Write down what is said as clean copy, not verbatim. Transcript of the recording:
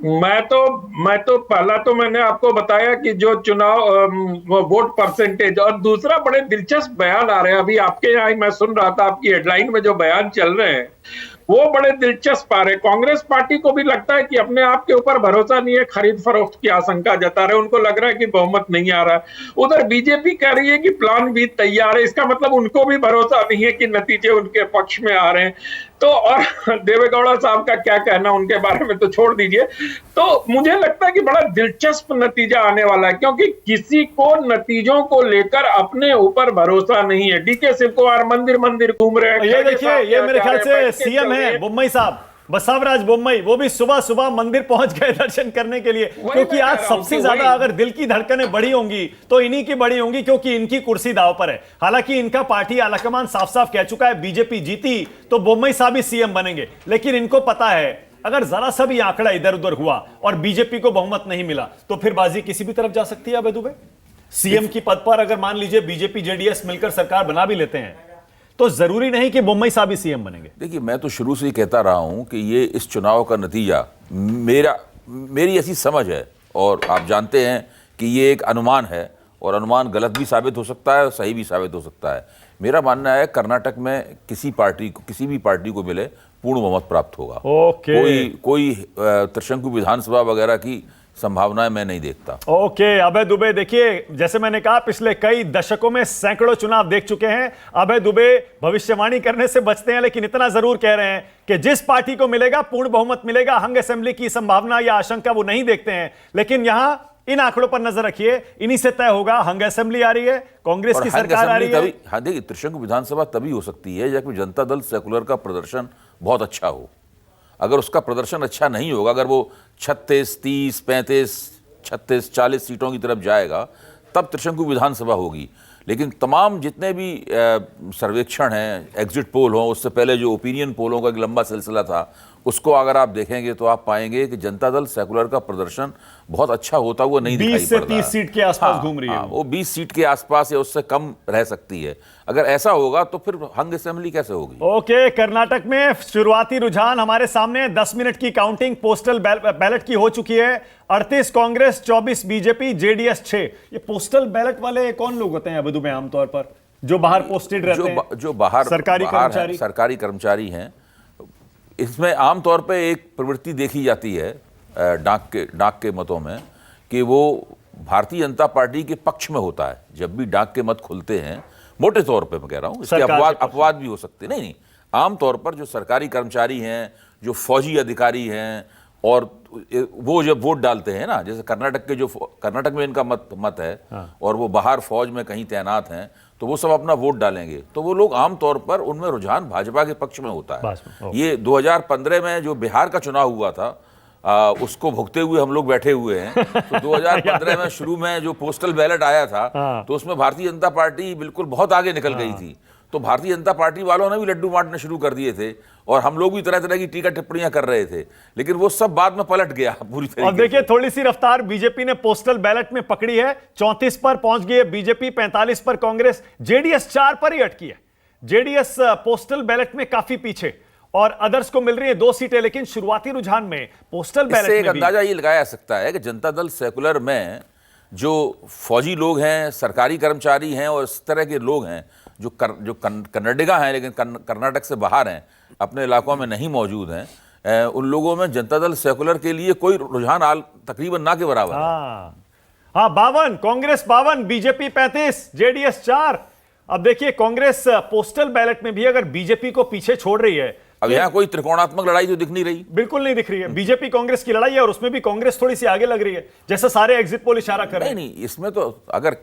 मैं तो पहला तो मैंने आपको बताया कि जो चुनाव वोट परसेंटेज, और दूसरा बड़े दिलचस्प बयान आ रहे हैं अभी आपके यहाँ ही, मैं सुन रहा था आपकी हेडलाइन में जो बयान चल रहे हैं वो बड़े दिलचस्प आ रहे हैं। कांग्रेस पार्टी को भी लगता है कि अपने आप के ऊपर भरोसा नहीं है, खरीद फरोख्त की आशंका जता रहे, उनको लग रहा है कि बहुमत नहीं आ रहा है। उधर बीजेपी कह रही है कि प्लान बी तैयार है, इसका मतलब उनको भी भरोसा नहीं है कि नतीजे उनके पक्ष में आ रहे हैं। तो और देवेगौड़ा साहब का क्या कहना उनके बारे में तो छोड़ दीजिए। तो मुझे लगता है कि बड़ा दिलचस्प नतीजा आने वाला है, क्योंकि किसी को नतीजों को लेकर अपने ऊपर भरोसा नहीं है। डीके शिव कुमार मंदिर मंदिर घूम रहे हैं। ये देखिए, ये मेरे ख्याल से सीएम है बोम्मई साहब, बसवराज बोम्मई, वो भी सुबह सुबह मंदिर पहुंच गए दर्शन करने के लिए, क्योंकि आज सबसे ज्यादा अगर दिल की धड़कनें बढ़ी होंगी तो इन्हीं की बढ़ी होंगी, क्योंकि इनकी कुर्सी दांव पर है। हालांकि इनका पार्टी आलाकमान साफ साफ कह चुका है बीजेपी जीती तो बोम्मई साहब ही सीएम बनेंगे, लेकिन इनको पता है अगर जरा सा भी आंकड़ा इधर उधर हुआ और बीजेपी को बहुमत नहीं मिला तो फिर बाजी किसी भी तरफ जा सकती है। अबे दुबे, सीएम की पद पर अगर मान लीजिए बीजेपी जेडीएस मिलकर सरकार बना भी लेते हैं तो जरूरी नहीं कि बोम्मई साहब ही सीएम बनेंगे। देखिए, मैं तो शुरू से ही कहता रहा हूं कि ये इस चुनाव का नतीजा मेरी ऐसी समझ है, और आप जानते हैं कि ये एक अनुमान है और अनुमान गलत भी साबित हो सकता है और सही भी साबित हो सकता है। मेरा मानना है कर्नाटक में किसी भी पार्टी को मिले पूर्ण बहुमत प्राप्त होगा। कोई त्रिशंकु विधानसभा वगैरह की संभावनाएं मैं नहीं देखता। ओके अभय दुबे, देखिए जैसे मैंने कहा पिछले कई दशकों में सैकड़ों चुनाव देख चुके हैं। अभय दुबे भविष्यवाणी करने से बचते हैं, लेकिन इतना जरूर कह रहे हैं कि जिस पार्टी को मिलेगा पूर्ण बहुमत मिलेगा। हंग असेंबली की संभावना या आशंका वो नहीं देखते हैं, लेकिन यहां इन आंकड़ों पर नजर रखिए, इन्हीं से तय होगा। हंग असेंबली आ रही है, कांग्रेस की सरकार आ रही है। हाँ देखिए, त्रिशंकु विधानसभा तभी हो सकती है जब जनता दल सेकुलर का प्रदर्शन बहुत अच्छा हो। अगर उसका प्रदर्शन अच्छा नहीं होगा, अगर वो 36, 30, 35, 36, 40 सीटों की तरफ जाएगा, तब त्रिशंकु विधानसभा होगी। लेकिन तमाम जितने भी सर्वेक्षण हैं, एग्जिट पोल हों, उससे पहले जो ओपिनियन पोलों का एक लंबा सिलसिला था, उसको अगर आप देखेंगे तो आप पाएंगे कि जनता दल सेकुलर का प्रदर्शन बहुत अच्छा होता हुआ नहीं दिखाई पड़ रहा है। 20 से 30 सीट के आसपास घूम रही है। वो 20 सीट के आसपास या उससे कम रह सकती है। अगर ऐसा होगा तो फिर हंग असेंबली कैसे होगी? ओके, कर्नाटक में शुरुआती रुझान हमारे सामने, 10 मिनट की काउंटिंग पोस्टल बैलेट की हो चुकी है। 38 कांग्रेस, 24 बीजेपी, जेडीएस 6। ये पोस्टल बैलेट वाले कौन लोग होते हैं अबे दुबे आमतौर पर? जो बाहर पोस्टेड रहते हैं, जो बाहर सरकारी कर्मचारी हैं। इसमें आमतौर पे एक प्रवृत्ति देखी जाती है डाक के मतों में कि वो भारतीय जनता पार्टी के पक्ष में होता है। जब भी डाक के मत खुलते हैं, मोटे तौर पे मैं कह रहा हूँ, इसके अपवाद भी हो सकते हैं, नहीं, आमतौर पर जो सरकारी कर्मचारी हैं, जो फौजी अधिकारी हैं, और वो जब वोट डालते हैं ना, जैसे कर्नाटक में इनका मत है, और वो बाहर फौज में कहीं तैनात हैं, तो वो सब अपना वोट डालेंगे, तो वो लोग आमतौर पर उनमें रुझान भाजपा के पक्ष में होता है। ये 2015 में जो बिहार का चुनाव हुआ था, उसको भुगते हुए हम लोग बैठे हुए हैं। तो 2015 में शुरू में जो पोस्टल बैलेट आया था, तो उसमें भारतीय जनता पार्टी बिल्कुल बहुत आगे निकल गई थी। तो भारतीय जनता पार्टी वालों ने भी लड्डू बांटने शुरू कर दिए थे, और हम लोग भी तरह तरह की टीका टिप्पणियां कर रहे थे, लेकिन वो सब बाद में पलट गया पूरी तरीके से। और देखिए, थोड़ी सी रफ्तार बीजेपी ने पोस्टल बैलेट में पकड़ी है। 34 पर पहुंच गई है बीजेपी, 45 पर कांग्रेस, जेडीएस 4 पर ही अटकी है। जेडीएस पोस्टल बैलेट में काफी पीछे, और अदर्स को मिल रही है 2 सीटें। लेकिन शुरुआती रुझान में पोस्टल बैलेट में एक अंदाजा ये लगाया जा सकता है कि जनता दल सेकुलर में जो फौजी लोग हैं, सरकारी कर्मचारी हैं, और इस तरह के लोग हैं जो कन्नडिगा हैं लेकिन कर्नाटक से बाहर हैं, अपने इलाकों में नहीं मौजूद हैं, उन लोगों में जनता दल सेकुलर के लिए कोई रुझान तकरीबन ना के बराबर है। हाँ, 52, कांग्रेस 52, बीजेपी 35, जेडीएस 4। अब देखिए, कांग्रेस पोस्टल बैलेट में भी अगर बीजेपी को पीछे छोड़ रही है, अब यहाँ कोई त्रिकोणात्मक लड़ाई तो दिख नहीं रही, बिल्कुल नहीं दिख रही है। बीजेपी कांग्रेस की लड़ाई है, और उसमें भी कांग्रेस थोड़ी सी आगे लग रही है, जैसे सारे एग्जिट पोल इशारा कर रहे हैं। नहीं, इसमें तो अगर